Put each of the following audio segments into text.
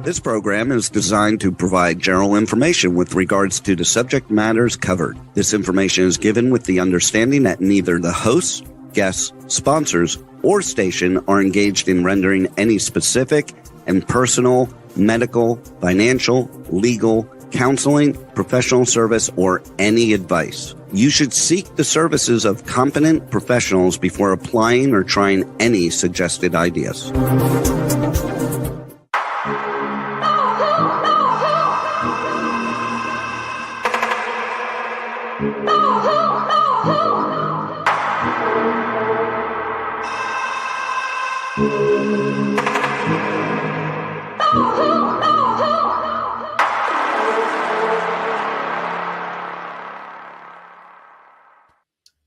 This program is designed to provide general information with regards to the subject matters covered. This information is given with the understanding that neither the hosts, guests, sponsors, or station are engaged in rendering any specific and personal, medical, financial, legal, counseling, professional service, or any advice. You should seek the services of competent professionals before applying or trying any suggested ideas.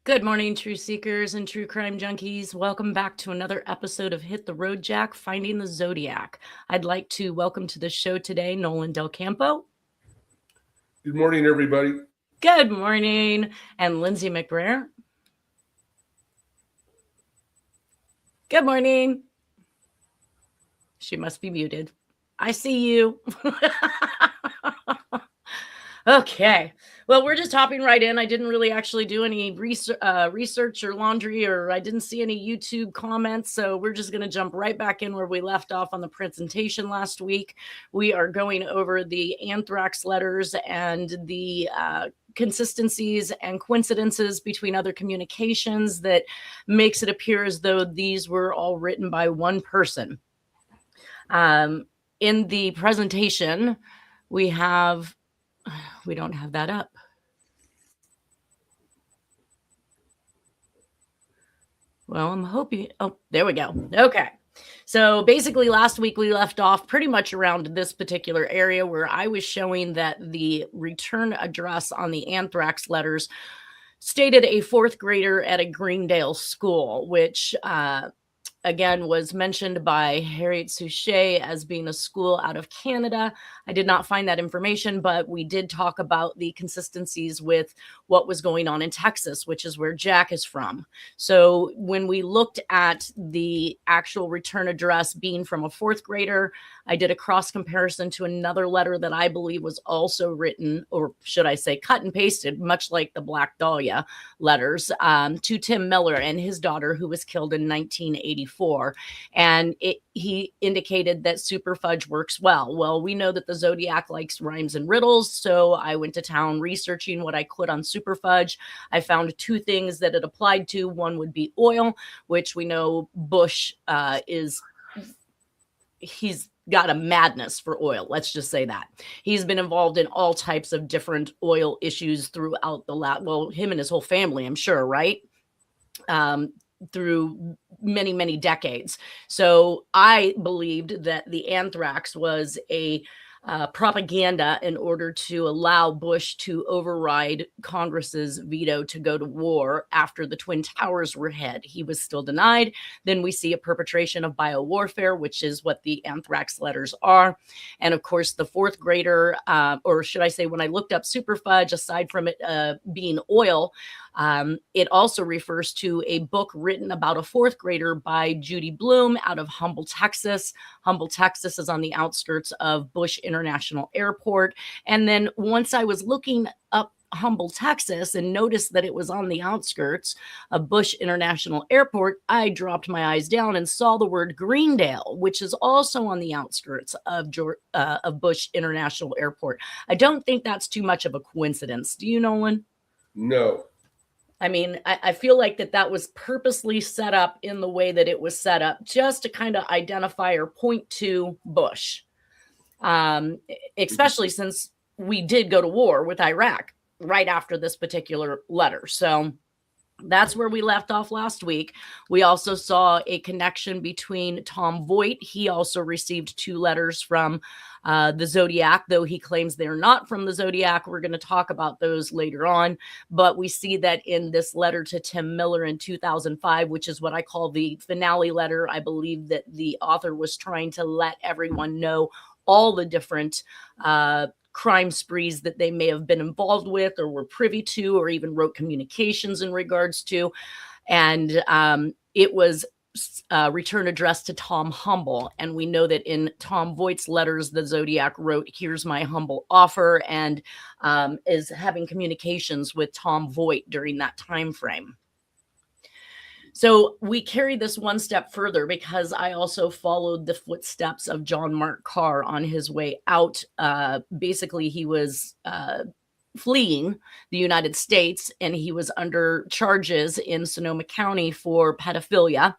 Good morning, true seekers and true crime junkies. Welcome back to another episode of Hit the Road Jack, Finding the Zodiac. I'd like to welcome to the show today, Nolan Del Campo. Good morning, everybody. Good morning. And Lindsay McBrayer. Good morning. She must be muted. I see you. Okay. Well, we're just hopping right in. I didn't really actually do any research or laundry, or I didn't see any YouTube comments. So we're just going to jump right back in where we left off on the presentation last week. We are going over the Anthrax letters and the consistencies and coincidences between other communications that makes it appear as though these were all written by one person. In the presentation, we don't have that up. Well, I'm hoping, oh, there we go. Okay. So basically last week we left off pretty much around this particular area where I was showing that the return address on the Anthrax letters stated a fourth grader at a Greendale school, which, again, was mentioned by Harriet Suchet as being a school out of Canada. I did not find that information, but we did talk about the consistencies with what was going on in Texas, which is where Jack is from. So when we looked at the actual return address being from a fourth grader, I did a cross comparison to another letter that I believe was also written, or should I say cut and pasted, much like the Black Dahlia letters, to Tim Miller and his daughter, who was killed in 1984. And he indicated that super fudge works well. Well, we know that the Zodiac likes rhymes and riddles, so I went to town researching what I could on super fudge. I found two things that it applied to. One would be oil, which we know Bush he's got a madness for oil. Let's just say that. He's been involved in all types of different oil issues throughout him and his whole family, I'm sure, right? Through many, many decades. So I believed that the Anthrax was a propaganda in order to allow Bush to override Congress's veto to go to war after the Twin Towers were hit. He was still denied. Then we see a perpetration of biowarfare, which is what the Anthrax letters are. And of course, the fourth grader, or should I say, when I looked up super fudge, aside from it being oil, it also refers to a book written about a fourth grader by Judy Bloom out of Humble, Texas. Humble, Texas is on the outskirts of Bush International Airport. And then once I was looking up Humble, Texas, and noticed that it was on the outskirts of Bush International Airport, I dropped my eyes down and saw the word Greendale, which is also on the outskirts of Bush International Airport. I don't think that's too much of a coincidence. Do you, Nolan? No. I mean, I feel like that was purposely set up in the way that it was set up, just to kind of identify or point to Bush, especially since we did go to war with Iraq right after this particular letter. So that's where we left off last week. We also saw a connection between Tom Voigt. He also received two letters from the Zodiac, though he claims they're not from the Zodiac. We're going to talk about those later on. But we see that in this letter to Tim Miller in 2005, which is what I call the finale letter. I believe that the author was trying to let everyone know all the different crime sprees that they may have been involved with or were privy to, or even wrote communications in regards to. And it was return addressed to Tom Humble. And we know that in Tom Voigt's letters, the Zodiac wrote, "Here's my humble offer," and is having communications with Tom Voight during that time frame. So we carry this one step further because I also followed the footsteps of John Mark Carr on his way out. Basically, he was fleeing the United States, and he was under charges in Sonoma County for pedophilia.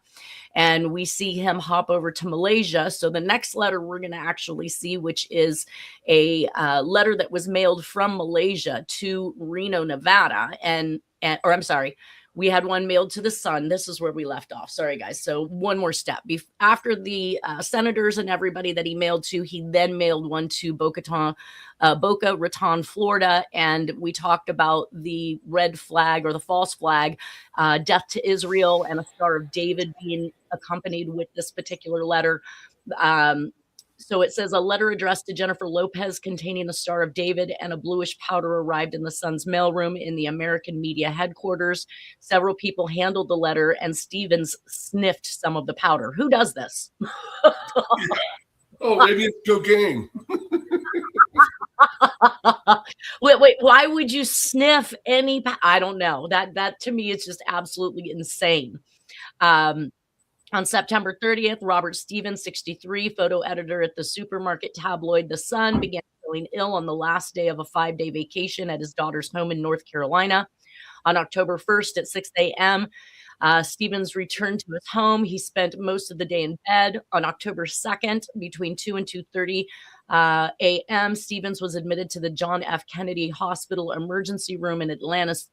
And we see him hop over to Malaysia. So the next letter we're going to actually see, which is a letter that was mailed from Malaysia to Reno, Nevada, or I'm sorry, we had one mailed to the Sun. This is where we left off. Sorry, guys. So one more step. After the senators and everybody that he mailed to, he then mailed one to Boca Raton, Florida. And we talked about the red flag or the false flag, death to Israel, and a Star of David being accompanied with this particular letter. So it says, a letter addressed to Jennifer Lopez containing the Star of David and a bluish powder arrived in the Sun's mailroom in the American media headquarters. Several people handled the letter, and Stevens sniffed some of the powder. Who does this? Oh, maybe it's cocaine. Wait, why would you sniff any? I don't know. That to me is just absolutely insane. On September 30th, Robert Stevens, 63, photo editor at the supermarket tabloid The Sun, began feeling ill on the last day of a 5-day vacation at his daughter's home in North Carolina. On October 1st at 6 a.m., Stevens returned to his home. He spent most of the day in bed. On October 2nd, between 2 and 2:30 a.m., Stevens was admitted to the John F. Kennedy Hospital emergency room in Atlantis,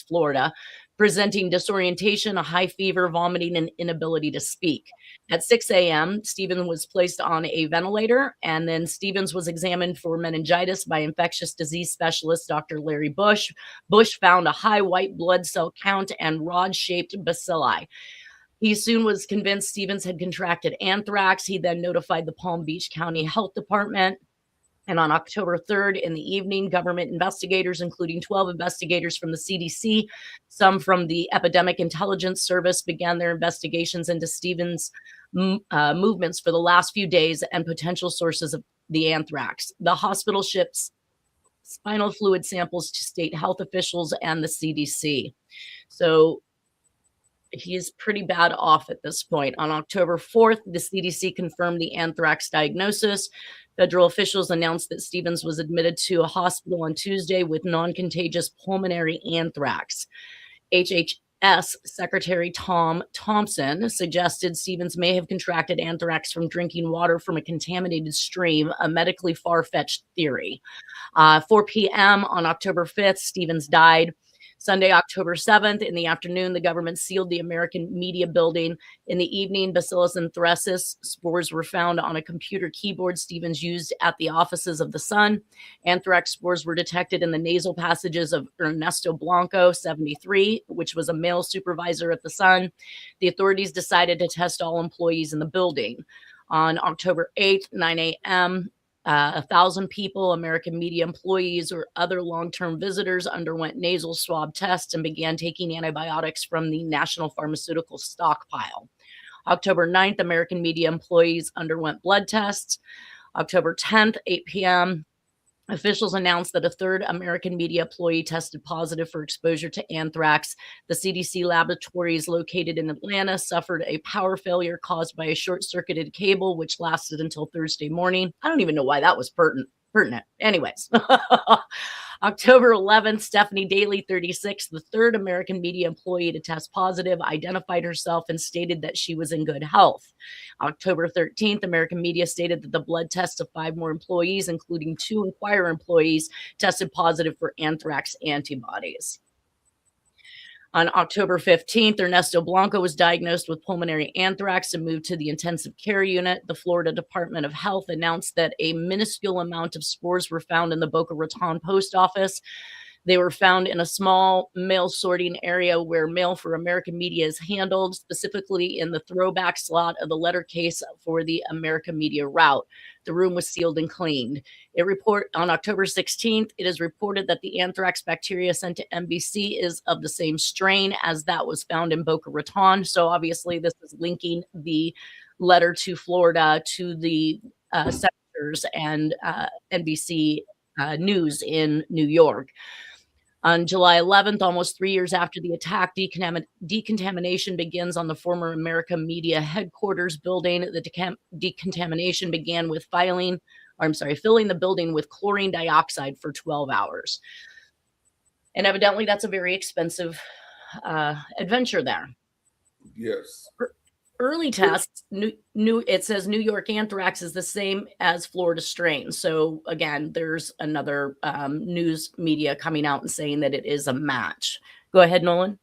Florida, presenting disorientation, a high fever, vomiting, and inability to speak. At 6 a.m., Stevens was placed on a ventilator, and then Stevens was examined for meningitis by infectious disease specialist Dr. Larry Bush. Bush found a high white blood cell count and rod-shaped bacilli. He soon was convinced Stevens had contracted anthrax. He then notified the Palm Beach County Health Department. And on October 3rd in the evening, government investigators, including 12 investigators from the CDC, some from the Epidemic Intelligence Service, began their investigations into Stevens' movements for the last few days and potential sources of the anthrax. The hospital ships spinal fluid samples to state health officials and the CDC. So he's pretty bad off at this point. On October 4th, the CDC confirmed the anthrax diagnosis. Federal officials announced that Stevens was admitted to a hospital on Tuesday with non-contagious pulmonary anthrax. HHS Secretary Tom Thompson suggested Stevens may have contracted anthrax from drinking water from a contaminated stream, a medically far-fetched theory. 4 p.m. on October 5th, Stevens died. Sunday, October 7th, in the afternoon, the government sealed the American Media Building. In the evening, Bacillus anthracis spores were found on a computer keyboard Stevens used at the offices of The Sun. Anthrax spores were detected in the nasal passages of Ernesto Blanco, 73, which was a male supervisor at The Sun. The authorities decided to test all employees in the building. On October 8th, 9 a.m., 1,000 people, American media employees, or other long-term visitors underwent nasal swab tests and began taking antibiotics from the National Pharmaceutical Stockpile. October 9th, American media employees underwent blood tests. October 10th, 8 p.m., officials announced that a third American media employee tested positive for exposure to anthrax. The CDC laboratories located in Atlanta suffered a power failure caused by a short-circuited cable, which lasted until Thursday morning. I don't even know why that was pertinent. Anyways, October 11th, Stephanie Daly, 36, the third American media employee to test positive, identified herself and stated that she was in good health. October 13th, American media stated that the blood tests of 5 more employees, including 2 Inquirer employees, tested positive for anthrax antibodies. On October 15th, Ernesto Blanco was diagnosed with pulmonary anthrax and moved to the intensive care unit. The Florida Department of Health announced that a minuscule amount of spores were found in the Boca Raton post office. They were found in a small mail sorting area where mail for American media is handled, specifically in the throwback slot of the letter case for the American media route. The room was sealed and cleaned. On October 16th, it is reported that the anthrax bacteria sent to NBC is of the same strain as that was found in Boca Raton. So obviously this is linking the letter to Florida to the senators and NBC News in New York. On July 11th, almost 3 years after the attack, decontamination begins on the former America Media headquarters building. The decontamination began with filling the building with chlorine dioxide for 12 hours. And evidently that's a very expensive adventure there. Yes. Early tests, it says New York anthrax is the same as Florida strain. So again, there's another news media coming out and saying that it is a match. Go ahead, Nolan.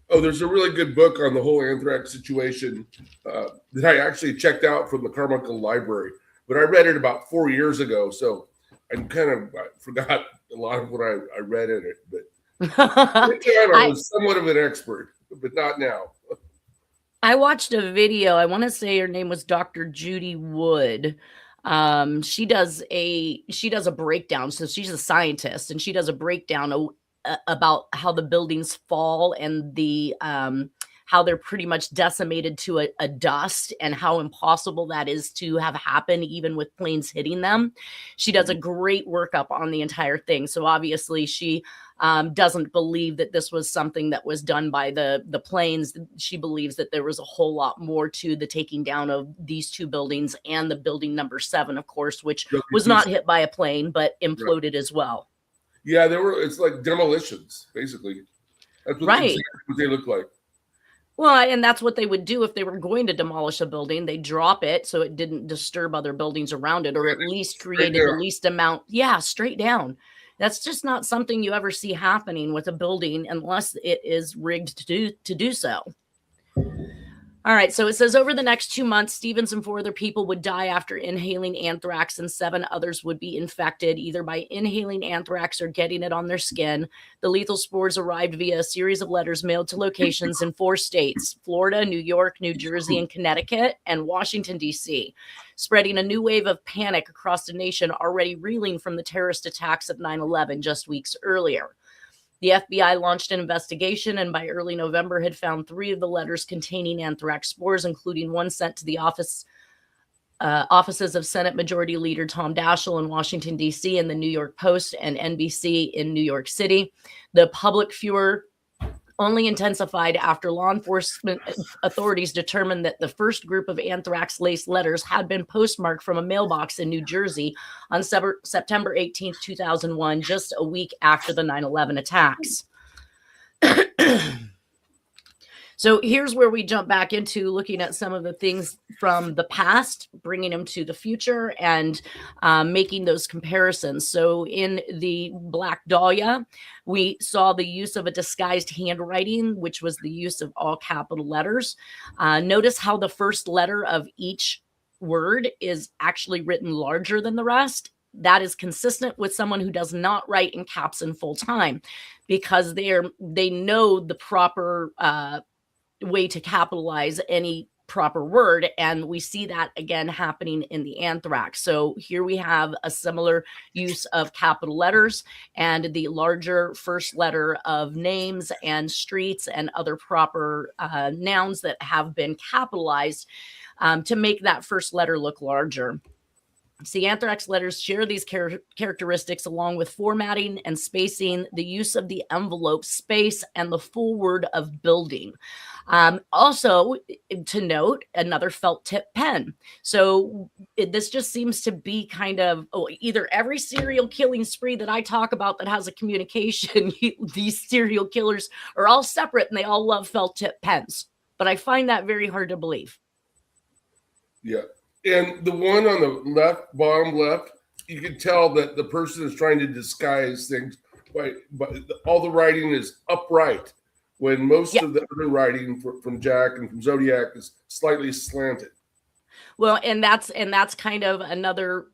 Oh, there's a really good book on the whole anthrax situation that I actually checked out from the Carmichael Library, but I read it about 4 years ago, so I forgot a lot of what I read in it. But at the time I was somewhat of an expert, but not now. I watched a video. I want to say her name was Dr. Judy Wood. She does a breakdown. So she's a scientist, and she does a breakdown about how the buildings fall and the how they're pretty much decimated to a dust, and how impossible that is to have happen even with planes hitting them. She does a great workup on the entire thing. So obviously she doesn't believe that this was something that was done by the planes. She believes that there was a whole lot more to the taking down of these two buildings, and the building number 7, of course, which was not hit by a plane, but imploded as well. Yeah, it's like demolitions, basically. That's what they look like. Well, and that's what they would do if they were going to demolish a building. They drop it so it didn't disturb other buildings around it, or at least created the least amount. Yeah, straight down. That's just not something you ever see happening with a building unless it is rigged to do so. All right, so it says over the next 2 months, Stevens and 4 other people would die after inhaling anthrax, and 7 others would be infected either by inhaling anthrax or getting it on their skin. The lethal spores arrived via a series of letters mailed to locations in 4 states: Florida, New York, New Jersey, and Connecticut, and Washington, D.C., spreading a new wave of panic across the nation already reeling from the terrorist attacks of 9/11 just weeks earlier. The FBI launched an investigation, and by early November had found 3 of the letters containing anthrax spores, including one sent to the offices of Senate Majority Leader Tom Daschle in Washington, D.C., and the New York Post and NBC in New York City. The public furor only intensified after law enforcement authorities determined that the first group of anthrax-laced letters had been postmarked from a mailbox in New Jersey on September 18, 2001, just a week after the 9/11 attacks. So here's where we jump back into looking at some of the things from the past, bringing them to the future, and making those comparisons. So in the Black Dahlia, we saw the use of a disguised handwriting, which was the use of all capital letters. Notice how the first letter of each word is actually written larger than the rest. That is consistent with someone who does not write in caps in full time, because they know the proper way to capitalize any proper word, and we see that again happening in the anthrax. So here we have a similar use of capital letters and the larger first letter of names and streets and other proper nouns that have been capitalized to make that first letter look larger. See, anthrax letters share these characteristics along with formatting and spacing, the use of the envelope space, and the full word of building. Also, to note, another felt tip pen. So this just seems to be kind of either every serial killing spree that I talk about that has a communication, these serial killers are all separate and they all love felt tip pens. But I find that very hard to believe. Yeah. And the one on the bottom left, you can tell that the person is trying to disguise things by all the writing is upright, when most of the other writing from Jack and from Zodiac is slightly slanted. Well, and that's kind of another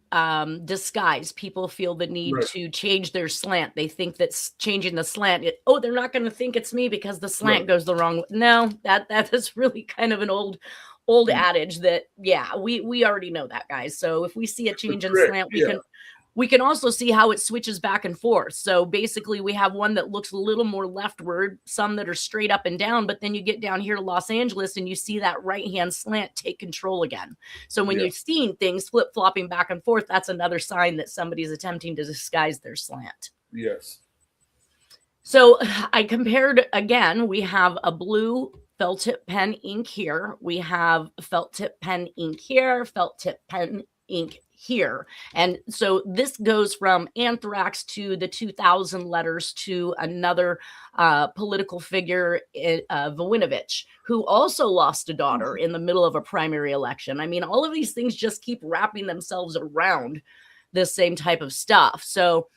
disguise. People feel the need Right. to change their slant. They think that's changing the slant. They're not going to think it's me because the slant Right. goes the wrong way. No, that is really kind of an old adage that, yeah, we already know that, guys. So if we see a change in Trick. slant, Yeah. we can also see how it switches back and forth. So basically we have one that looks a little more leftward, some that are straight up and down, but then you get down here to Los Angeles and you see that right-hand slant take control again. So when Yeah. you're seeing things flip-flopping back and forth, that's another sign that somebody's attempting to disguise their slant. Yes. So I compared again, we have a blue felt tip pen ink here. We have felt tip pen ink here, felt tip pen ink here. And so this goes from Anthrax to the 2000 letters to another political figure, Voinovich, who also lost a daughter in the middle of a primary election. I mean, all of these things just keep wrapping themselves around this same type of stuff. So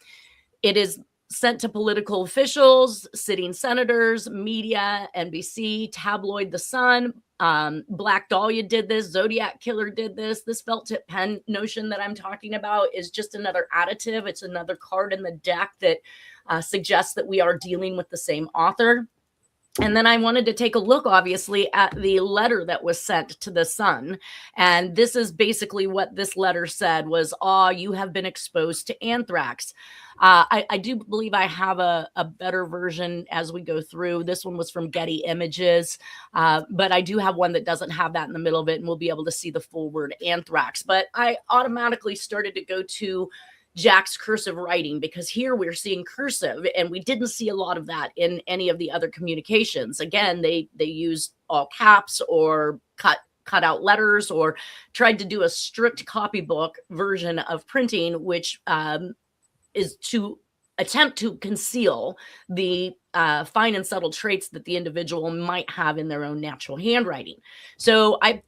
it is sent to political officials, sitting senators, media, NBC, tabloid The Sun. Black Dahlia did this. Zodiac Killer did this. This felt tip pen notion that I'm talking about is just another additive. It's another card in the deck that suggests that we are dealing with the same author. And then I wanted to take a look, obviously, at the letter that was sent to the Sun. And this is basically what this letter said was, you have been exposed to anthrax. I do believe I have a better version as we go through. This one was from Getty Images, but I do have one that doesn't have that in the middle of it, and we'll be able to see the full word anthrax. But I automatically started to go to Jack's cursive writing, because here we're seeing cursive, and we didn't see a lot of that in any of the other communications. Again, they used all caps or cut out letters, or tried to do a strict copybook version of printing, which is to attempt to conceal the fine and subtle traits that the individual might have in their own natural handwriting. So I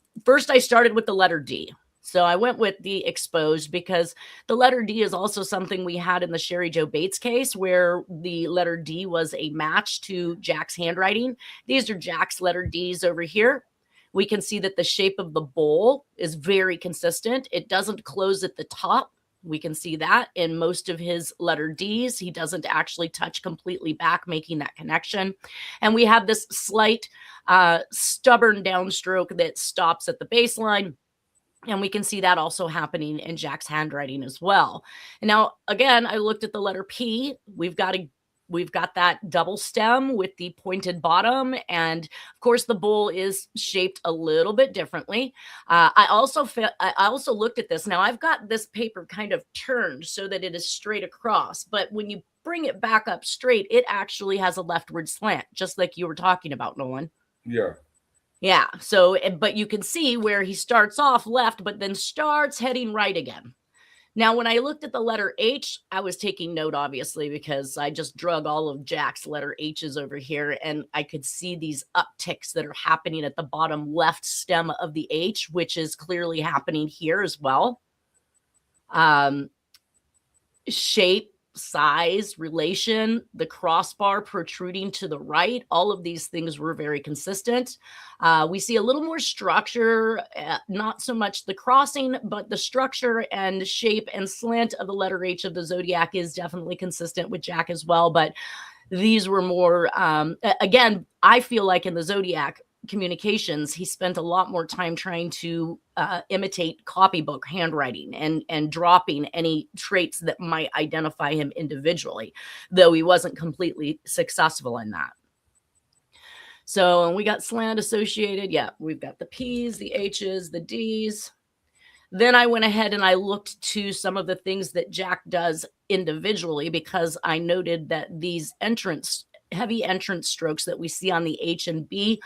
started with the letter D. So I went with the exposed because the letter D is also something we had in the Sherry Jo Bates case, where the letter D was a match to Jack's handwriting. These are Jack's letter Ds over here. We can see that the shape of the bowl is very consistent. It doesn't close at the top. We can see that in most of his letter Ds. He doesn't actually touch completely back, making that connection. And we have this slight stubborn downstroke that stops at the baseline. And we can see that also happening in Jack's handwriting as well. And now, again, I looked at the letter P. We've got that double stem with the pointed bottom. And of course, the bowl is shaped a little bit differently. I also looked at this. Now I've got this paper kind of turned so that it is straight across. But when you bring it back up straight, it actually has a leftward slant, just like you were talking about, Nolan. Yeah. Yeah. So, but you can see where he starts off left, but then starts heading right again. Now, when I looked at the letter H, I was taking note, obviously, because I just drug all of Jack's letter H's over here, and I could see these upticks that are happening at the bottom left stem of the H, which is clearly happening here as well. Shape, size, relation, the crossbar protruding to the right, all of these things were very consistent. We see a little more structure, not so much the crossing, but the structure and shape and slant of the letter H of the Zodiac is definitely consistent with Jack as well. But these were more, again, I feel like in the Zodiac communications, he spent a lot more time trying to imitate copybook handwriting and dropping any traits that might identify him individually, though he wasn't completely successful in that. So we got slant associated. Yeah, we've got the P's, the H's, the D's. Then I went ahead and I looked to some of the things that Jack does individually, because I noted that these heavy entrance strokes that we see on the H and B,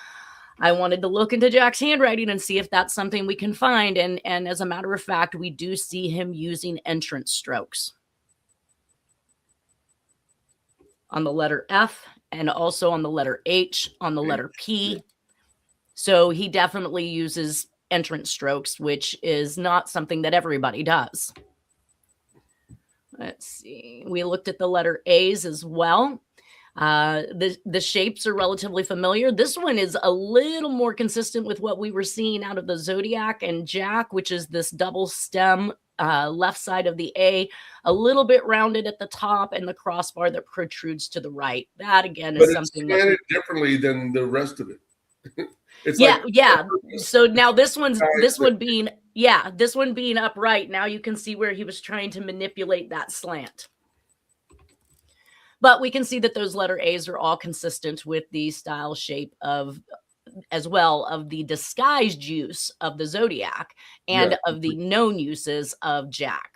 I wanted to look into Jack's handwriting and see if that's something we can find. And as a matter of fact, we do see him using entrance strokes on the letter F and also on the letter H, on the letter P. So he definitely uses entrance strokes, which is not something that everybody does. Let's see. We looked at the letter A's as well. The shapes are relatively familiar. This one is a little more consistent with what we were seeing out of the Zodiac and Jack, which is this double stem, left side of the A, a little bit rounded at the top, and the crossbar that protrudes to the right. That again is something that it's differently than the rest of it. It's yeah. So now this one being upright. Now you can see where he was trying to manipulate that slant. But we can see that those letter A's are all consistent with the style shape of, as well, of the disguised use of the Zodiac and of the known uses of Jack.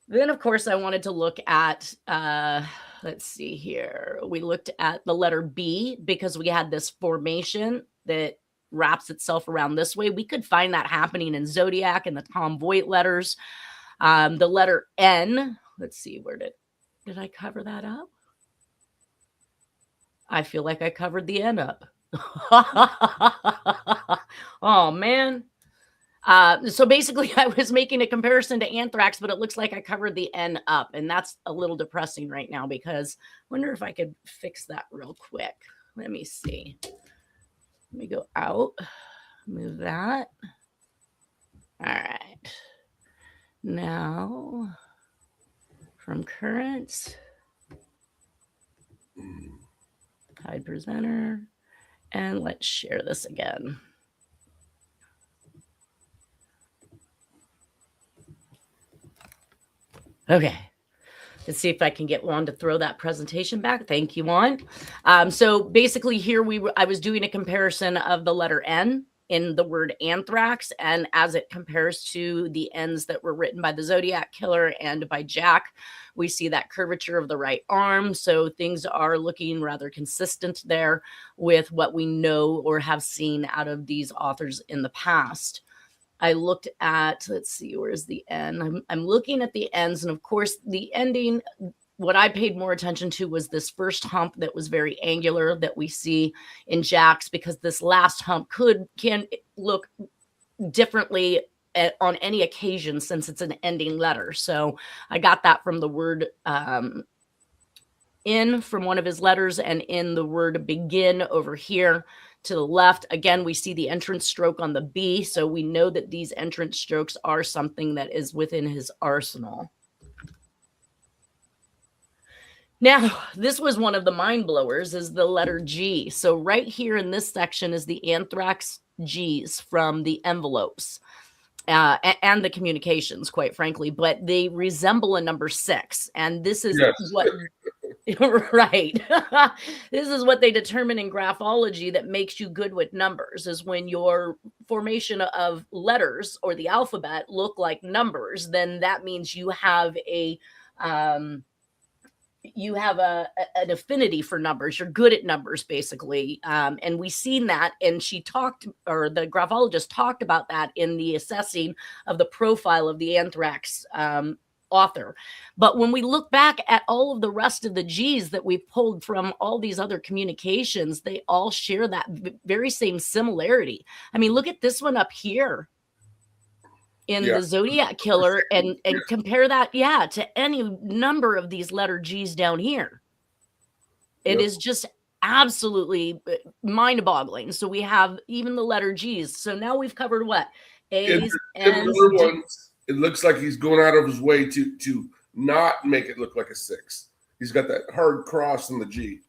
Then, of course, I wanted to look at, let's see here. We looked at the letter B because we had this formation that wraps itself around this way. We could find that happening in Zodiac and the Tom Voigt letters. The letter N, let's see, where did I cover that up? I feel like I covered the N up. Oh, man. So basically, I was making a comparison to Anthrax, but it looks like I covered the N up, and that's a little depressing right now because I wonder if I could fix that real quick. Let me see. Let me go out, move that. All right. Now, from currents, hide presenter, and let's share this again. Okay. Let's see if I can get Juan to throw that presentation back. Thank you, Juan. So basically here I was doing a comparison of the letter N in the word Anthrax, and as it compares to the N's that were written by the Zodiac Killer and by Jack, we see that curvature of the right arm. So things are looking rather consistent there with what we know or have seen out of these authors in the past. I looked at, let's see, where's the N? I'm looking at the N's, and of course the ending, what I paid more attention to was this first hump that was very angular that we see in Jack's, because this last hump can look differently on any occasion since it's an ending letter. So I got that from the word in from one of his letters, and in the word begin over here to the left. Again, we see the entrance stroke on the B, so we know that these entrance strokes are something that is within his arsenal. Now, this was one of the mind blowers, is the letter G. So right here in this section is the Anthrax G's from the envelopes and the communications, quite frankly, but they resemble a number 6. And this is what, right. This is what they determine in graphology that makes you good with numbers, is when your formation of letters or the alphabet look like numbers, then that means you have an affinity for numbers. You're good at numbers, basically. And we seen that, and the graphologist talked about that in the assessing of the profile of the Anthrax author. But when we look back at all of the rest of the G's that we've pulled from all these other communications, they all share that very same similarity. I mean, look at this one up here in the Zodiac Killer, and compare that, to any number of these letter G's down here. It is just absolutely mind-boggling. So we have even the letter G's. So now we've covered what? A's, N's, ones. It looks like he's going out of his way to not make it look like a 6. He's got that hard cross in the G.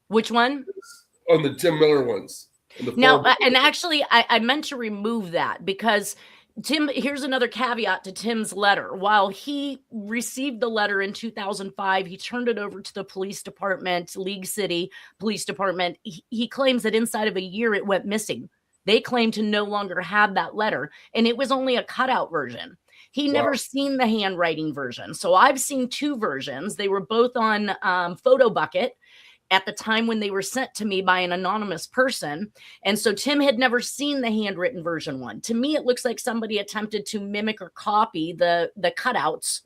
Which one? On the Tim Miller ones. Now, and actually, I meant to remove that because Tim, here's another caveat to Tim's letter. While he received the letter in 2005, he turned it over to the police department, League City Police Department. He claims that inside of a year it went missing. They claim to no longer have that letter, and it was only a cutout version. He never seen the handwriting version. So I've seen 2 versions. They were both on Photo Bucket at the time when they were sent to me by an anonymous person. And so Tim had never seen the handwritten version one. To me, it looks like somebody attempted to mimic or copy the cutouts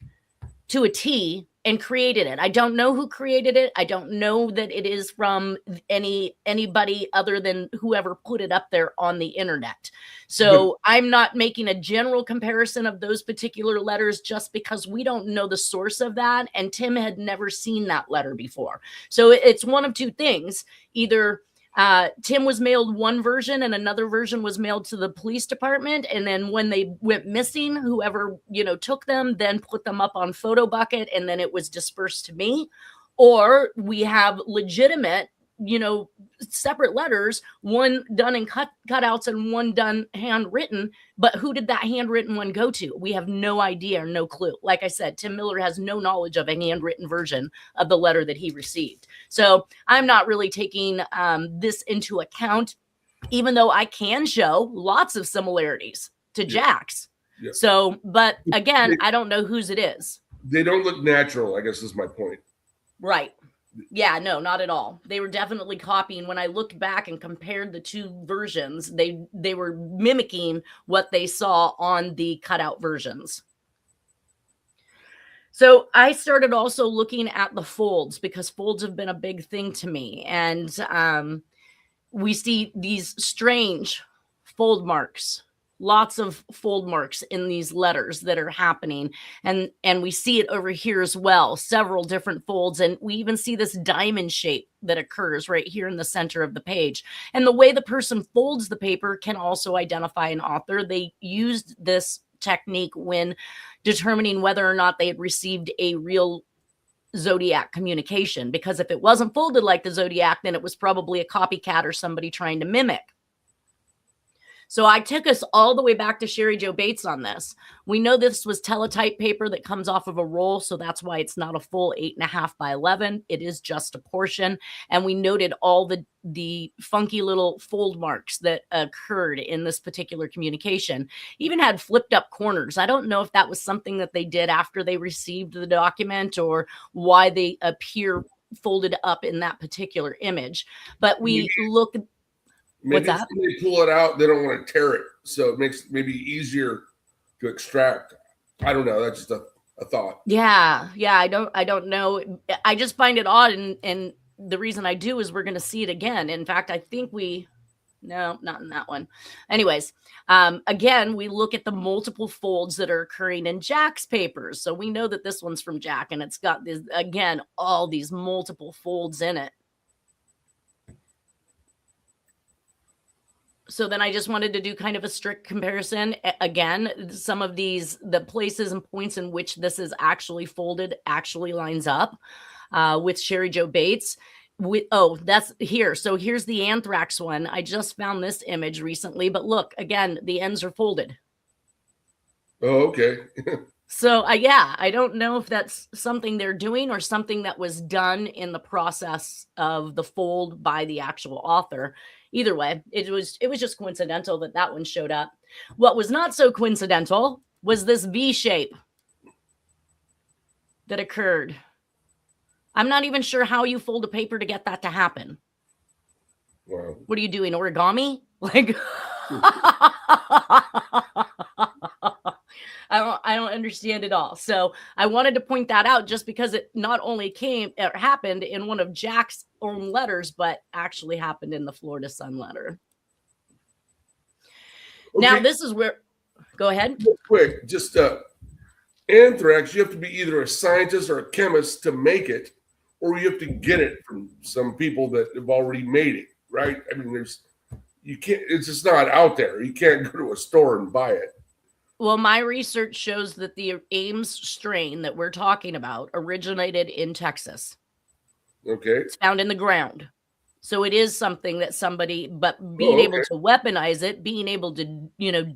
to a T and created it. I don't know who created it. I don't know that it is from anybody other than whoever put it up there on the internet. So I'm not making a general comparison of those particular letters just because we don't know the source of that. And Tim had never seen that letter before. So it's one of two things. Either Tim was mailed one version and another version was mailed to the police department. And then when they went missing, whoever, took them, then put them up on Photo Bucket, and then it was dispersed to me. Or we have legitimate, separate letters, one done in cutouts and one done handwritten. But who did that handwritten one go to? We have no idea or no clue. Like I said, Tim Miller has no knowledge of a handwritten version of the letter that he received. So I'm not really taking this into account, even though I can show lots of similarities to Jack's. Yeah. So, but again, I don't know whose it is. They don't look natural, I guess is my point. Right. Yeah, no, not at all. They were definitely copying. When I looked back and compared the two versions, they were mimicking what they saw on the cutout versions. So I started also looking at the folds, because folds have been a big thing to me. And we see these strange fold marks. Lots of fold marks in these letters that are happening. And we see it over here as well, several different folds. And we even see this diamond shape that occurs right here in the center of the page. And the way the person folds the paper can also identify an author. They used this technique when determining whether or not they had received a real Zodiac communication, because if it wasn't folded like the Zodiac, then it was probably a copycat or somebody trying to mimic. So I took us all the way back to Sherry Jo Bates on this. We know this was teletype paper that comes off of a roll, so that's why it's not a full 8.5 by 11. It is just a portion. And we noted all the funky little fold marks that occurred in this particular communication. Even had flipped up corners. I don't know if that was something that they did after they received the document, or why they appear folded up in that particular image. But we look... Maybe when they pull it out, they don't want to tear it, so it makes it maybe easier to extract. I don't know. That's just a thought. Yeah. I don't know. I just find it odd, and the reason I do is we're going to see it again. In fact, I think no, not in that one. Anyways, again, we look at the multiple folds that are occurring in Jack's papers. So we know that this one's from Jack, and it's got this, again, all these multiple folds in it. So then I just wanted to do kind of a strict comparison. Again, some of the places and points in which this is actually folded actually lines up with Sherry Jo Bates. That's here. So here's the Anthrax one. I just found this image recently, but look, again, the ends are folded. Oh, okay. So I don't know if that's something they're doing or something that was done in the process of the fold by the actual author. Either way, it was just coincidental that one showed up. What was not so coincidental was this V shape that occurred. I'm not even sure how you fold a paper to get that to happen. Wow. What are you doing, origami? Like, I don't understand it all. So I wanted to point that out just because it not only happened in one of Jack's own letters, but actually happened in the Florida Sun letter. Okay. Now this is where, go ahead. Real quick, just Anthrax, you have to be either a scientist or a chemist to make it, or you have to get it from some people that have already made it, right? I mean, it's just not out there. You can't go to a store and buy it. Well, my research shows that the Ames strain that we're talking about originated in Texas. Okay. It's found in the ground. So it is something that somebody, but being able to weaponize it, being able to,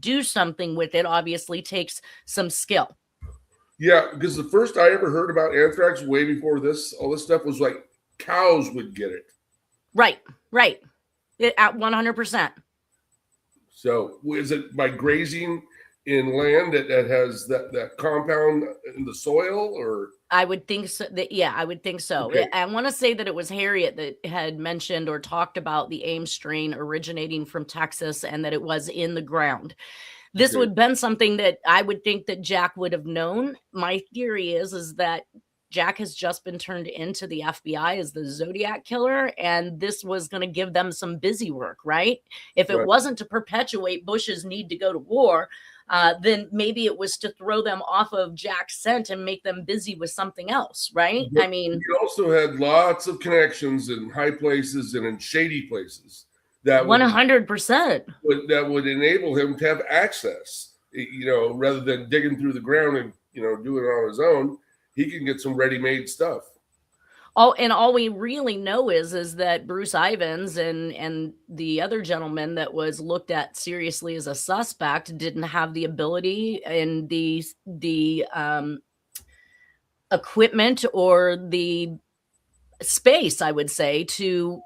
do something with it obviously takes some skill. Yeah, because the first I ever heard about anthrax way before this, all this stuff was like cows would get it. Right. At 100%. So is it by grazing in land that has that compound in the soil, or? I would think so. I would think so. Okay. I want to say that it was Harriet that had mentioned or talked about the Ames strain originating from Texas and that it was in the ground. This would have been something that I would think that Jack would have known. My theory is that Jack has just been turned into the FBI as the Zodiac Killer, and this was going to give them some busy work, right? If it wasn't to perpetuate Bush's need to go to war, then maybe it was to throw them off of Jack's scent and make them busy with something else, right? But I mean, he also had lots of connections in high places and in shady places that 100%. that would enable him to have access, rather than digging through the ground and, doing it on his own. He can get some ready-made stuff. All we really know is that Bruce Ivins and the other gentleman that was looked at seriously as a suspect didn't have the ability and the equipment or the space, I would say, to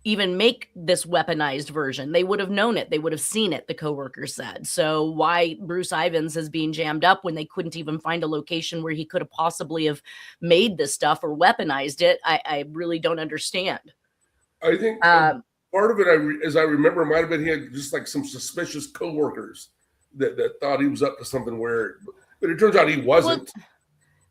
even make this weaponized version. They would have known it. They would have seen it, the coworker said. So why Bruce Ivins is being jammed up when they couldn't even find a location where he could have possibly have made this stuff or weaponized it, I really don't understand. I think part of it, as I remember, might have been he had just like some suspicious coworkers that thought he was up to something weird. But it turns out he wasn't.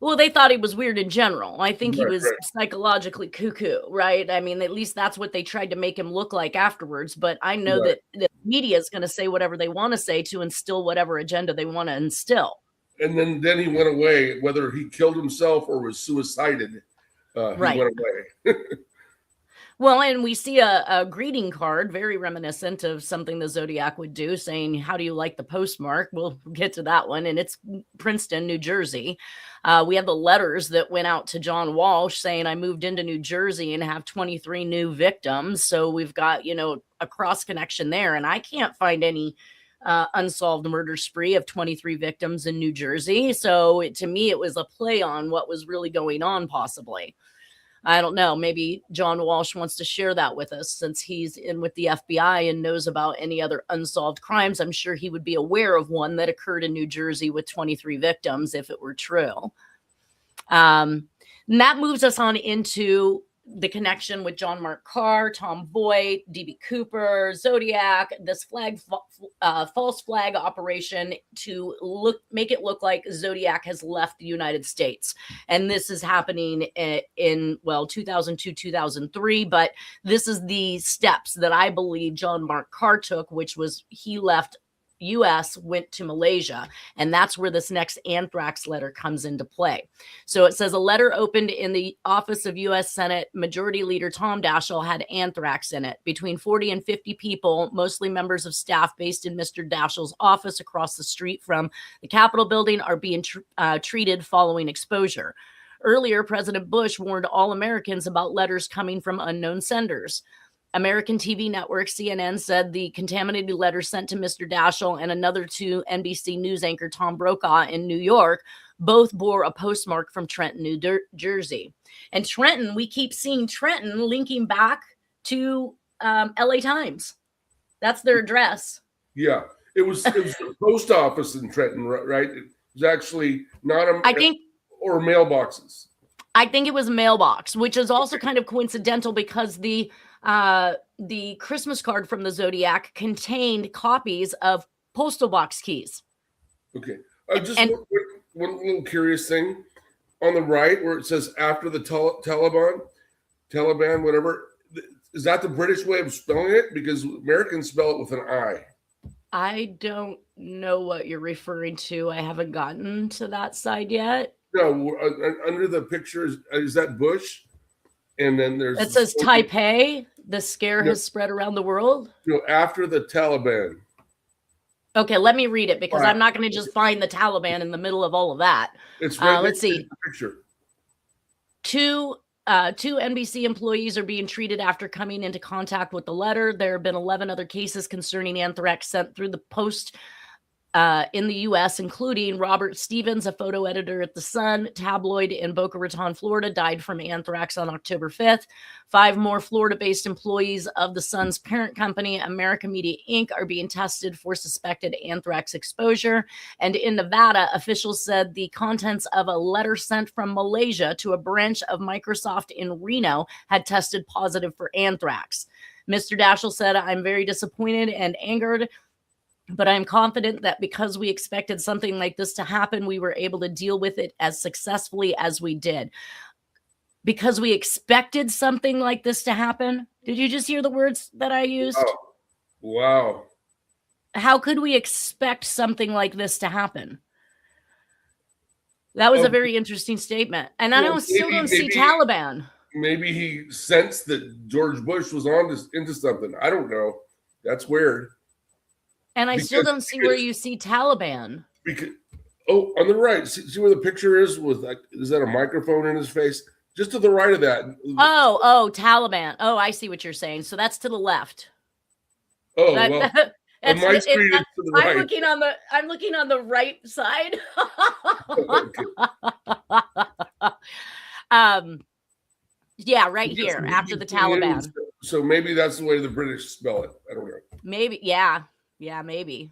Well, they thought he was weird in general. I think he was psychologically cuckoo, right? I mean, at least that's what they tried to make him look like afterwards. But I know that the media is going to say whatever they want to say to instill whatever agenda they want to instill. And then he went away, whether he killed himself or was suicided. He went away. Well, and we see a greeting card, very reminiscent of something the Zodiac would do, saying, "How do you like the postmark?" We'll get to that one. And it's Princeton, New Jersey. We have the letters that went out to John Walsh saying, "I moved into New Jersey and have 23 new victims." So we've got, a cross connection there. And I can't find any unsolved murder spree of 23 victims in New Jersey. So to me, it was a play on what was really going on, possibly. I don't know. Maybe John Walsh wants to share that with us since he's in with the FBI and knows about any other unsolved crimes. I'm sure he would be aware of one that occurred in New Jersey with 23 victims if it were true. And that moves us on into the connection with John Mark Carr, Tom Voigt, D.B. Cooper, Zodiac, this false flag operation to make it look like Zodiac has left the United States. And this is happening in 2002, 2003. But this is the steps that I believe John Mark Carr took, which was he left U.S., went to Malaysia, and that's where this next Anthrax letter comes into play. So it says a letter opened in the office of U.S. Senate Majority Leader Tom Daschle had anthrax in it. Between 40 and 50 people, mostly members of staff based in Mr. Daschle's office across the street from the Capitol building, are being treated following exposure. Earlier, President Bush warned all Americans about letters coming from unknown senders. American TV network CNN said the contaminated letter sent to Mr. Daschle and another to NBC News anchor Tom Brokaw in New York both bore a postmark from Trenton, New Jersey. And Trenton, we keep seeing Trenton linking back to LA Times. That's their address. Yeah, it was the post office in Trenton, right? It was actually not or mailboxes. I think it was a mailbox, which is also kind of coincidental because the Christmas card from the Zodiac contained copies of postal box keys. Okay. One little curious thing. On the right where it says after the Taliban, whatever, is that the British way of spelling it? Because Americans spell it with an I. I don't know what you're referring to. I haven't gotten to that side yet. No, under the picture, is that Bush? And then it says Taipei. The scare has spread around the world. After the Taliban. Okay, let me read it because I'm not going to just find the Taliban in the middle of all of that. It's right let's see. The picture. Two NBC employees are being treated after coming into contact with the letter. There have been 11 other cases concerning anthrax sent through the post in the U.S., including Robert Stevens, a photo editor at The Sun tabloid in Boca Raton, Florida, died from anthrax on October 5th. 5 more Florida-based employees of The Sun's parent company, America Media Inc., are being tested for suspected anthrax exposure. And in Nevada, officials said the contents of a letter sent from Malaysia to a branch of Microsoft in Reno had tested positive for anthrax. Mr. Daschle said, "I'm very disappointed and angered But I'm confident that because we expected something like this to happen, we were able to deal with it as successfully as we did. Because we expected something like this to happen. Did you just hear the words that I used? Wow. How could we expect something like this to happen? That was a very interesting statement. And I still don't see Taliban. Maybe he sensed that George Bush was into something. I don't know. That's weird. And I still don't see where you see Taliban. On the right, see where the picture is with is that a microphone in his face? Just to the right of that. Oh, Taliban. Oh, I see what you're saying. So that's to the left. Oh, well. On my screen, it's to the right. I'm looking on the right side. Yeah, right here after the Taliban. So maybe that's the way the British spell it. I don't know. Maybe, yeah, maybe.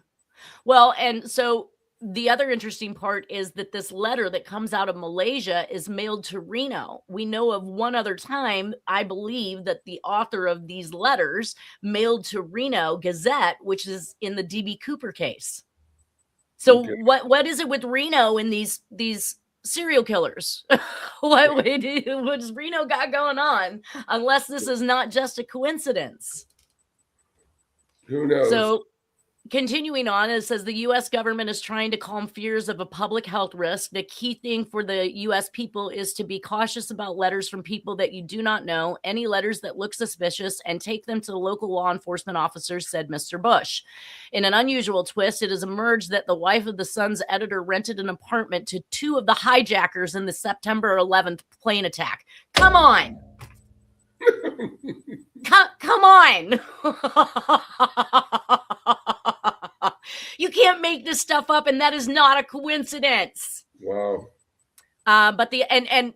Well, and so the other interesting part is that this letter that comes out of Malaysia is mailed to Reno. We know of one other time, I believe, that the author of these letters mailed to Reno Gazette, which is in the D.B. Cooper case. So what is it with Reno and these serial killers? What does Reno got going on? Unless this is not just a coincidence. Who knows? So continuing on, it says the U.S. government is trying to calm fears of a public health risk. The key thing for the U.S. people is to be cautious about letters from people that you do not know, any letters that look suspicious, and take them to the local law enforcement officers, said Mr. Bush. In an unusual twist, it has emerged that the wife of the Sun's editor rented an apartment to two of the hijackers in the September 11th plane attack. Come on. Come on. You can't make this stuff up, and that is not a coincidence. Wow. But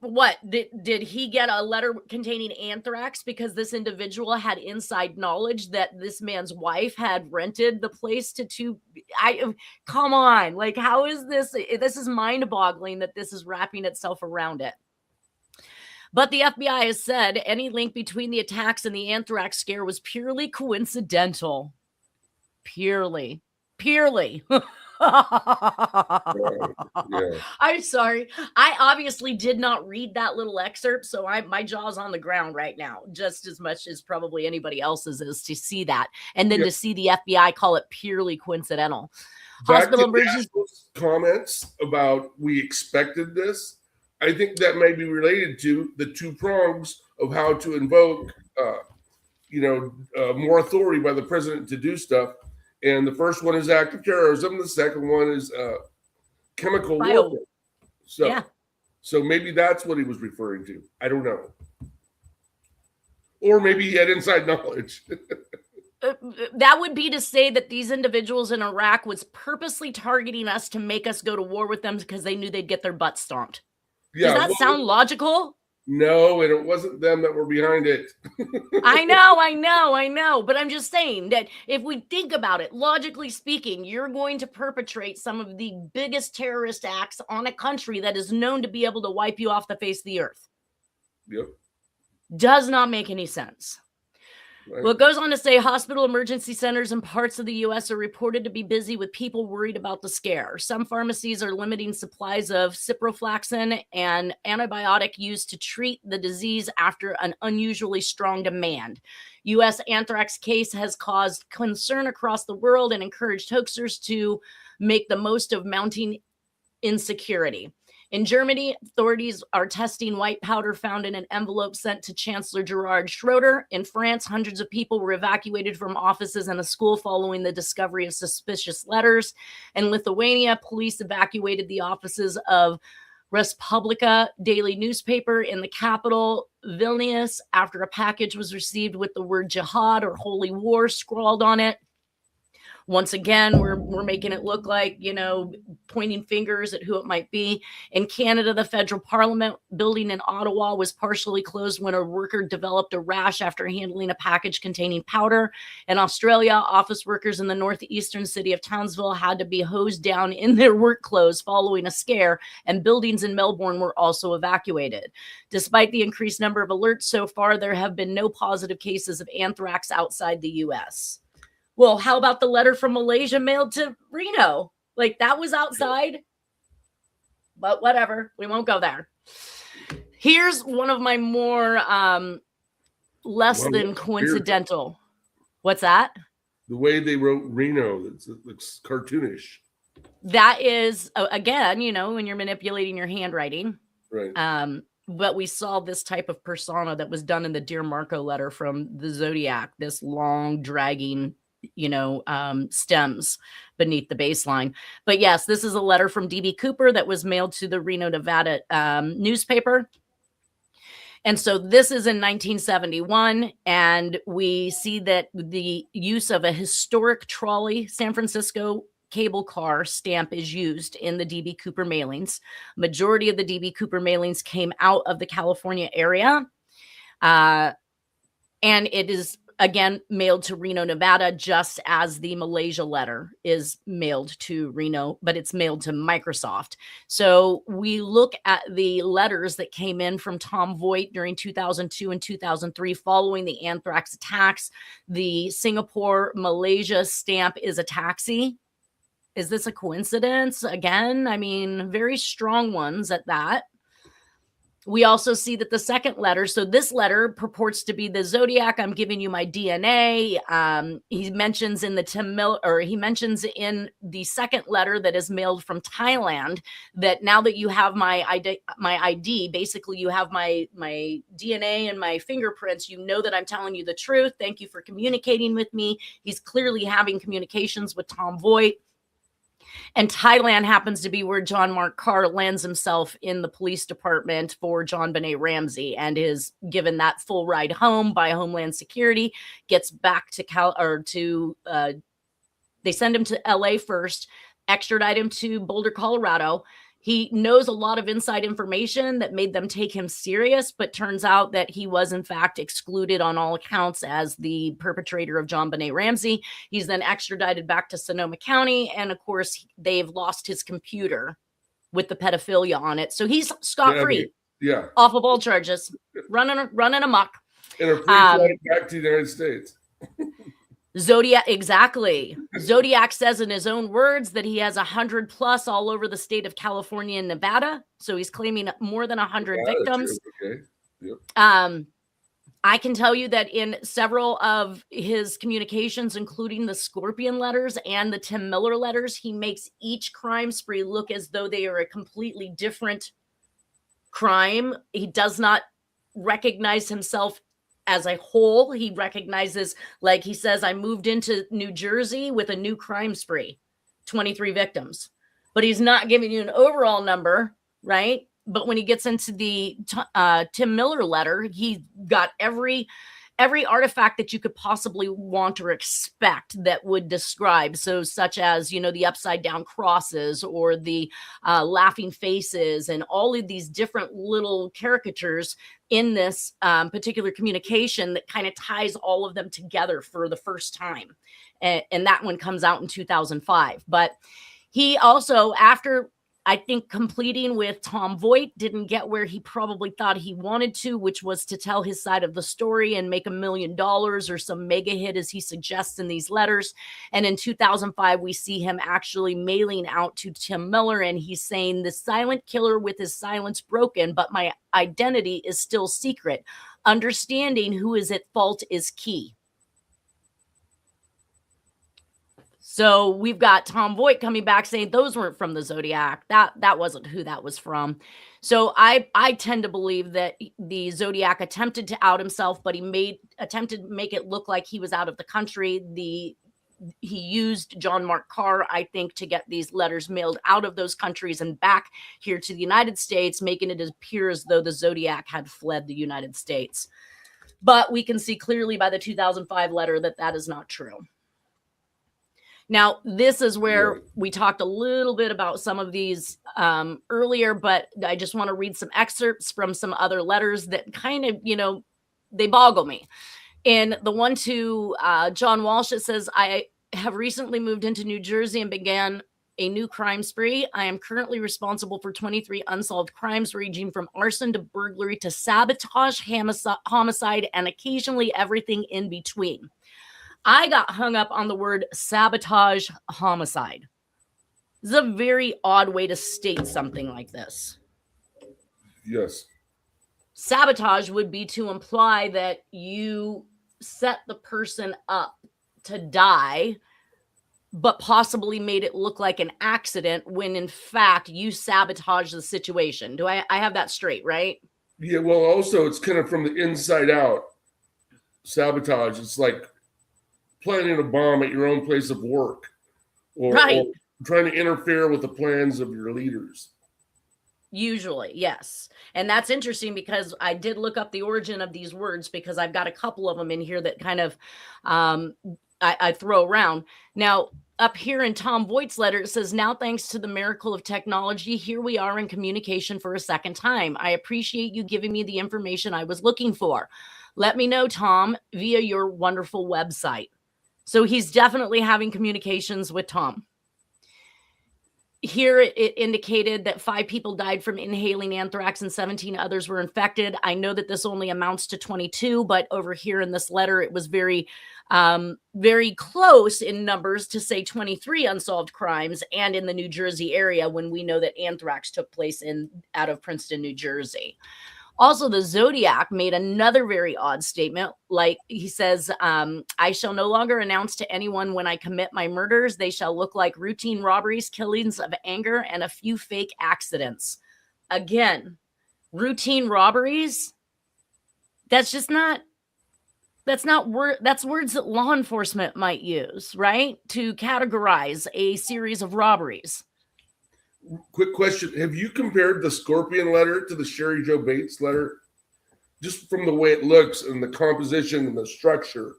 what did he get a letter containing anthrax because this individual had inside knowledge that this man's wife had rented the place to two? Come on, like, how is this? This is mind-boggling that this is wrapping itself around it. But the FBI has said any link between the attacks and the anthrax scare was purely coincidental. Purely. Yeah. I'm sorry. I obviously did not read that little excerpt, so my jaw's on the ground right now, just as much as probably anybody else's is to see that. And then to see the FBI call it purely coincidental. Hospital emergency comments about we expected this. I think that may be related to the two prongs of how to invoke, more authority by the president to do stuff. And the first one is active terrorism. The second one is chemical warfare. So maybe that's what he was referring to. I don't know. Or maybe he had inside knowledge. That would be to say that these individuals in Iraq was purposely targeting us to make us go to war with them because they knew they'd get their butts stomped. Does that sound logical? No, and it wasn't them that were behind it. I know. But I'm just saying that if we think about it, logically speaking, you're going to perpetrate some of the biggest terrorist acts on a country that is known to be able to wipe you off the face of the earth. Yep. Does not make any sense. Right. Well, it goes on to say hospital emergency centers in parts of the U.S. are reported to be busy with people worried about the scare. Some pharmacies are limiting supplies of ciprofloxacin, an antibiotic used to treat the disease after an unusually strong demand. U.S. anthrax case has caused concern across the world and encouraged hoaxers to make the most of mounting insecurity. In Germany, authorities are testing white powder found in an envelope sent to Chancellor Gerhard Schroeder. In France, hundreds of people were evacuated from offices and a school following the discovery of suspicious letters. In Lithuania, police evacuated the offices of Respublika daily newspaper in the capital, Vilnius, after a package was received with the word jihad or holy war scrawled on it. Once again, we're making it look like, pointing fingers at who it might be. In Canada, the federal parliament building in Ottawa was partially closed when a worker developed a rash after handling a package containing powder. In Australia, office workers in the northeastern city of Townsville had to be hosed down in their work clothes following a scare, and buildings in Melbourne were also evacuated. Despite the increased number of alerts so far, there have been no positive cases of anthrax outside the U.S. Well, how about the letter from Malaysia mailed to Reno? Like, that was outside. But whatever, we won't go there. Here's one of my more less than coincidental. What's that? The way they wrote Reno, it looks cartoonish. That is, again, when you're manipulating your handwriting. Right. But we saw this type of persona that was done in the Dear Marco letter from the Zodiac, this long dragging, stems beneath the baseline. But yes, this is a letter from D.B. Cooper that was mailed to the Reno, Nevada newspaper. And so this is in 1971, and we see that the use of a historic trolley, San Francisco cable car stamp is used in the D.B. Cooper mailings. Majority of the D.B. Cooper mailings came out of the California area. And it is, again, mailed to Reno, Nevada, just as the Malaysia letter is mailed to Reno, but it's mailed to Microsoft. So we look at the letters that came in from Tom Voigt during 2002 and 2003 following the Anthrax attacks. The Singapore, Malaysia stamp is a taxi. Is this a coincidence? Again, I mean, very strong ones at that. We also see that the second letter, so this letter purports to be the Zodiac. I'm giving you my DNA. He mentions in the second letter that is mailed from Thailand that now that you have my ID, basically you have my DNA and my fingerprints, you know that I'm telling you the truth. Thank you for communicating with me. He's clearly having communications with Tom Voigt. And Thailand happens to be where John Mark Carr lands himself in the police department for John Benet Ramsey and is given that full ride home by Homeland Security, gets back to they send him to LA first, extradite him to Boulder, Colorado. He knows a lot of inside information that made them take him serious, but turns out that he was, in fact, excluded on all accounts as the perpetrator of John Benet Ramsey. He's then extradited back to Sonoma County. And of course, they've lost his computer with the pedophilia on it. So he's scot-free off of all charges, running amok. And a free flight back to the United States. Zodiac, exactly. Zodiac says in his own words that he has 100+ all over the state of California and Nevada. So he's claiming more than 100 victims. Okay. Yep. I can tell you that in several of his communications, including the Scorpion letters and the Tim Miller letters, he makes each crime spree look as though they are a completely different crime. He does not recognize himself as a whole. He recognizes, like he says, I moved into New Jersey with a new crime spree, 23 victims. But he's not giving you an overall number, right? But when he gets into the Tim Miller letter, he got every artifact that you could possibly want or expect that would describe. So such as, the upside down crosses or the laughing faces and all of these different little caricatures in this particular communication that kind of ties all of them together for the first time. And that one comes out in 2005. But he also, after I think completing with Tom Voigt, didn't get where he probably thought he wanted to, which was to tell his side of the story and make $1 million or some mega hit, as he suggests in these letters. And in 2005, we see him actually mailing out to Tim Miller, and he's saying, the silent killer with his silence broken, but my identity is still secret. Understanding who is at fault is key. So we've got Tom Voigt coming back saying those weren't from the Zodiac. That wasn't who that was from. So I tend to believe that the Zodiac attempted to out himself, but he attempted to make it look like he was out of the country. He used John Mark Carr, I think, to get these letters mailed out of those countries and back here to the United States, making it appear as though the Zodiac had fled the United States. But we can see clearly by the 2005 letter that is not true. Now, this is where we talked a little bit about some of these earlier, but I just want to read some excerpts from some other letters that kind of, they boggle me. In the one to John Walsh, it says, I have recently moved into New Jersey and began a new crime spree. I am currently responsible for 23 unsolved crimes ranging from arson to burglary to sabotage, homicide, and occasionally everything in between. I got hung up on the word sabotage homicide. This is a very odd way to state something like this. Yes. Sabotage would be to imply that you set the person up to die, but possibly made it look like an accident when in fact you sabotage the situation. Do I have that straight, right? Yeah, well, also it's kind of from the inside out. Sabotage. It's like planting a bomb at your own place of work, or trying to interfere with the plans of your leaders. Usually, yes. And that's interesting because I did look up the origin of these words because I've got a couple of them in here that kind of I throw around. Now, up here in Tom Voigt's letter, it says, now thanks to the miracle of technology, here we are in communication for a second time. I appreciate you giving me the information I was looking for. Let me know, Tom, via your wonderful website. So he's definitely having communications with Tom. Here it indicated that 5 people died from inhaling anthrax and 17 others were infected. I know that this only amounts to 22, but over here in this letter, it was very close in numbers to say 23 unsolved crimes, and in the New Jersey area, when we know that anthrax took place out of Princeton, New Jersey. Also, the Zodiac made another very odd statement. Like he says, I shall no longer announce to anyone when I commit my murders. They shall look like routine robberies, killings of anger, and a few fake accidents. Again, routine robberies. That's words that law enforcement might use, right? To categorize a series of robberies. Quick question. Have you compared the Scorpion letter to the Sherry Jo Bates letter? Just from the way it looks and the composition and the structure,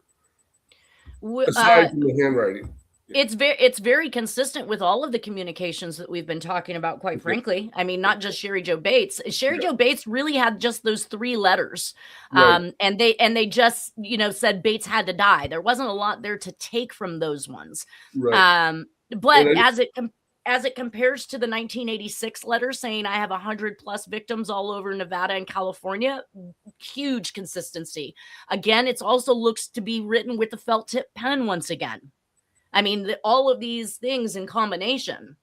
aside from the handwriting. It's very consistent with all of the communications that we've been talking about, quite frankly. I mean, not just Sherry Jo Bates. Sherry Jo Bates really had just those 3 letters. Right. And they just, said Bates had to die. There wasn't a lot there to take from those ones. Right. But as it compares to the 1986 letter saying I have 100+ victims all over Nevada and California, huge consistency. Again, it also looks to be written with a felt tip pen once again. I mean, all of these things in combination.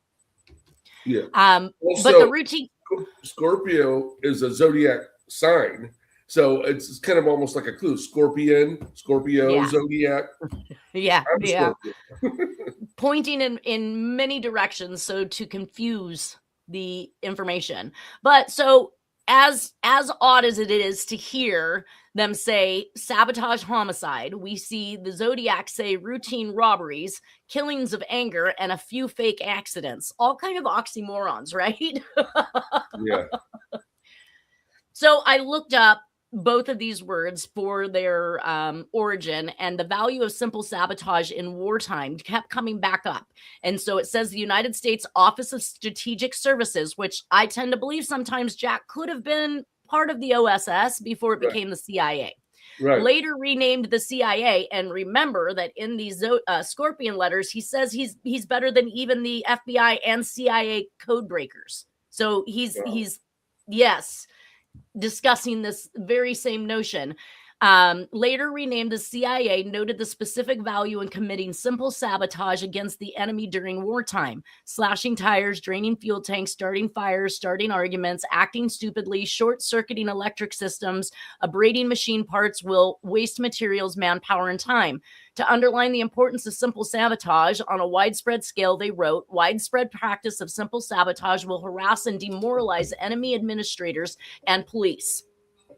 Yeah. Also, but the routine Scorpio is a zodiac sign. So it's kind of almost like a clue. Scorpio, Zodiac. Yeah. Pointing in many directions, so to confuse the information. But so as odd as it is to hear them say sabotage homicide, we see the Zodiac say routine robberies, killings of anger, and a few fake accidents. All kind of oxymorons, right? Yeah. So I looked up both of these words for their origin, and the value of simple sabotage in wartime kept coming back up. And so it says the United States Office of Strategic Services, which I tend to believe sometimes, Jack, could have been part of the OSS before it became the CIA. Right. Later renamed the CIA, and remember that in these Scorpion letters, he says he's better than even the FBI and CIA code breakers. So he's discussing this very same notion. Later renamed the CIA, noted the specific value in committing simple sabotage against the enemy during wartime: slashing tires, draining fuel tanks, starting fires, starting arguments, acting stupidly, short-circuiting electric systems, abrading machine parts will waste materials, manpower, and time. To underline the importance of simple sabotage on a widespread scale, they wrote, widespread practice of simple sabotage will harass and demoralize enemy administrators and police.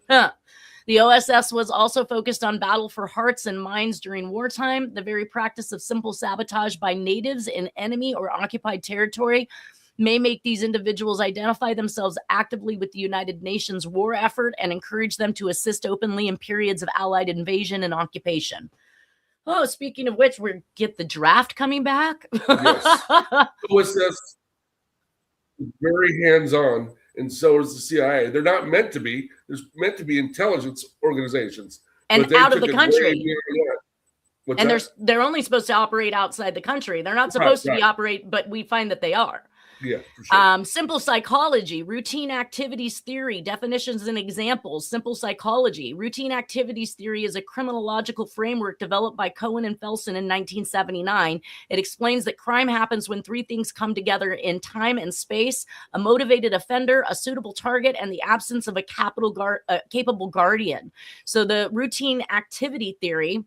The OSS was also focused on battle for hearts and minds during wartime. The very practice of simple sabotage by natives in enemy or occupied territory may make these individuals identify themselves actively with the United Nations war effort and encourage them to assist openly in periods of Allied invasion and occupation. Oh, speaking of which, we get the draft coming back. Yes. OSS is very hands-on, and so is the CIA. They're not meant to be. They're meant to be intelligence organizations. And out of the country. And they're only supposed to operate outside the country. They're not supposed to be operate, but we find that they are. Yeah, for sure. Simple psychology, routine activities theory, definitions and examples. Simple psychology. Routine activities theory is a criminological framework developed by Cohen and Felsen in 1979. It explains that crime happens when three things come together in time and space: a motivated offender, a suitable target, and the absence of a capable guardian. So the routine activity theory,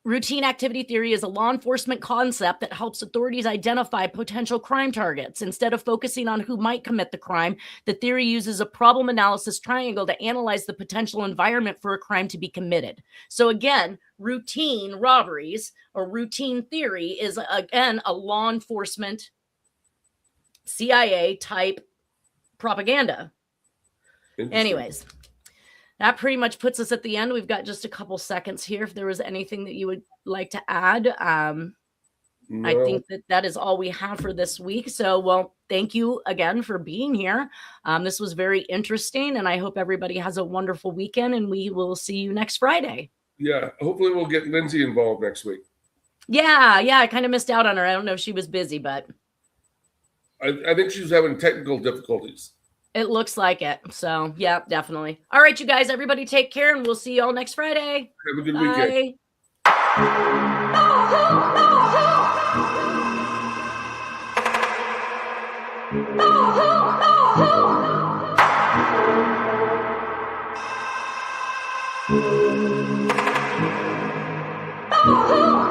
routine activity theory is a law enforcement concept that helps authorities identify potential crime targets. Instead of focusing on who might commit the crime, the theory uses a problem analysis triangle to analyze the potential environment for a crime to be committed. So again, routine robberies or routine theory is, again, a law enforcement CIA type propaganda. Anyways, that pretty much puts us at the end. We've got just a couple seconds here. If there was anything that you would like to add, no. I think that is all we have for this week. So, well, thank you again for being here. This was very interesting, and I hope everybody has a wonderful weekend, and we will see you next Friday. Yeah, hopefully we'll get Lindsay involved next week. Yeah, I kind of missed out on her. I don't know if she was busy, but I think she was having technical difficulties. It looks like it. So, yeah, definitely. All right, you guys, everybody take care, and we'll see you all next Friday. Have a good weekend. Bye.